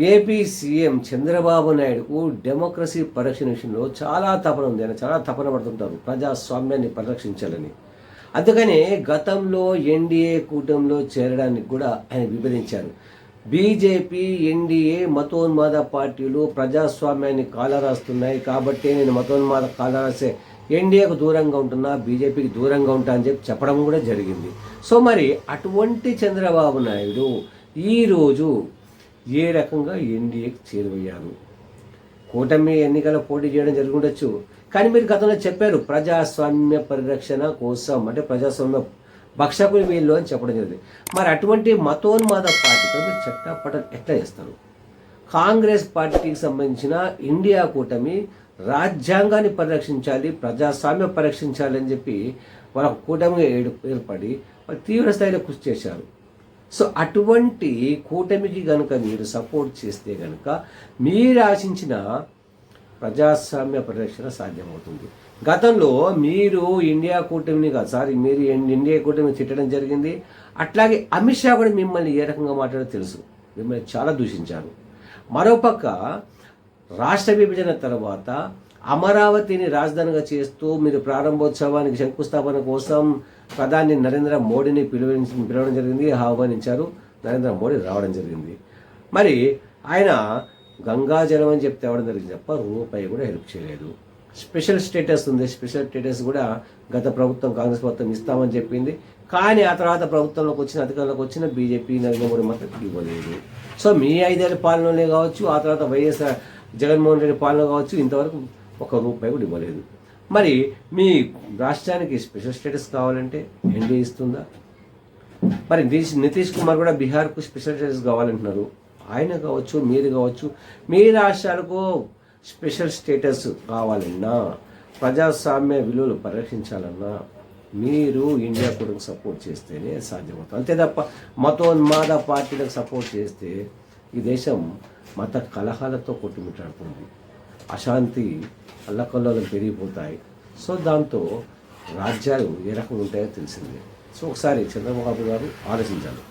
AP CM Chandrababu నాయుడుకు democracy పరిరక్షణ విషయంలో చాలా తపన ఉంది. ఆయన చాలా తపన పడుతుంటారు ప్రజాస్వామ్యాన్ని పరిరక్షించాలని. అందుకనే గతంలో ఎన్డీఏ కూటమిలో చేరడానికి కూడా ఆయన విభజించారు. బీజేపీ, ఎన్డీఏ మతోన్మాద పార్టీలు ప్రజాస్వామ్యాన్ని కాలరాస్తున్నాయి కాబట్టి నేను మతోన్మాద కాలరాసే ఎన్డీఏకు దూరంగా ఉంటున్నా, బీజేపీకి దూరంగా ఉంటా అని చెప్పడం కూడా జరిగింది. సో మరి అటువంటి చంద్రబాబు నాయుడు ఈరోజు ఏ రకంగా ఎన్డీఏకి చేరువయ్యారు? కూటమి ఎన్నికల పోటీ చేయడం జరుగుండొచ్చు, కానీ మీరు గతంలో చెప్పారు ప్రజాస్వామ్య పరిరక్షణ కోసం, అంటే ప్రజాస్వామ్య భక్షకులు వీళ్ళు అని చెప్పడం జరిగింది. మరి అటువంటి మతోన్మాద పార్టీతో మీరు చట్టపట్టం ఎట్లా చేస్తారు? కాంగ్రెస్ పార్టీకి సంబంధించిన ఇండియా కూటమి రాజ్యాంగాన్ని పరిరక్షించాలి, ప్రజాస్వామ్యం పరిరక్షించాలి అని చెప్పి వాళ్ళ కూటమిగా ఏర్పడి వాళ్ళు తీవ్ర స్థాయిలో కృషి చేశారు. సో అటువంటి కూటమికి కనుక మీరు సపోర్ట్ చేస్తే కనుక మీరు ఆశించిన ప్రజాస్వామ్య పరిరక్షణ సాధ్యమవుతుంది. గతంలో మీరు ఇండియా కూటమిని కాదు సార్, మీరు ఇండియా కూటమిని తిట్టడం జరిగింది. అట్లాగే అమిత్ షా కూడా మిమ్మల్ని ఏ రకంగా మాట్లాడో తెలుసు, మిమ్మల్ని చాలా దూషించారు. మరోపక్క రాష్ట్ర విభజన తర్వాత అమరావతిని రాజధానిగా చేస్తూ మీరు ప్రారంభోత్సవానికి శంకుస్థాపన కోసం ప్రధాని నరేంద్ర మోడీని పిలవడం జరిగింది, ఆహ్వానించారు. నరేంద్ర మోడీ రావడం జరిగింది. మరి ఆయన గంగాజలం అని చెప్తే అవ్వడం జరిగింది తప్ప రూపాయి కూడా హెల్ప్ చేయలేదు. స్పెషల్ స్టేటస్ ఉంది, స్పెషల్ స్టేటస్ కూడా గత ప్రభుత్వం కాంగ్రెస్ ప్రభుత్వం ఇస్తామని చెప్పింది. కానీ ఆ తర్వాత ప్రభుత్వంలోకి వచ్చిన అధికారంలోకి వచ్చిన బీజేపీ నరేంద్ర మోడీ మాత్రం ఇవ్వలేదు. సో మీ 5 ఏళ్ల పాలనలోనే కావచ్చు, ఆ తర్వాత వైఎస్ఆర్ జగన్మోహన్ రెడ్డి పాలన కావచ్చు, ఇంతవరకు 1 రూపాయి కూడా ఇవ్వలేదు. మరి మీ రాష్ట్రానికి స్పెషల్ స్టేటస్ కావాలంటే ఎన్డీఏ ఇస్తుందా? మరి నితీష్ కుమార్ కూడా బీహార్కు స్పెషల్ స్టేటస్ కావాలంటున్నారు. ఆయన కావచ్చు, మీరు కావచ్చు, మీ రాష్ట్రాలకు స్పెషల్ స్టేటస్ కావాలన్నా, ప్రజాస్వామ్య విలువలు పరిరక్షించాలన్నా మీరు ఇండియా కూడా సపోర్ట్ చేస్తేనే సాధ్యమవుతుంది. అంతే తప్ప మతోన్మాద పార్టీలకు సపోర్ట్ చేస్తే ఈ దేశం మత కలహాలతో కొట్టుమిట్టాడుతుంది, అశాంతి అల్లకల్లోలం పెరిగిపోతాయి. సో దాంతో రాజ్యాలు ఏ రకంగా ఉంటాయో తెలిసిందే. సో ఒకసారి చంద్రబాబు గారు ఆలోచించాలి.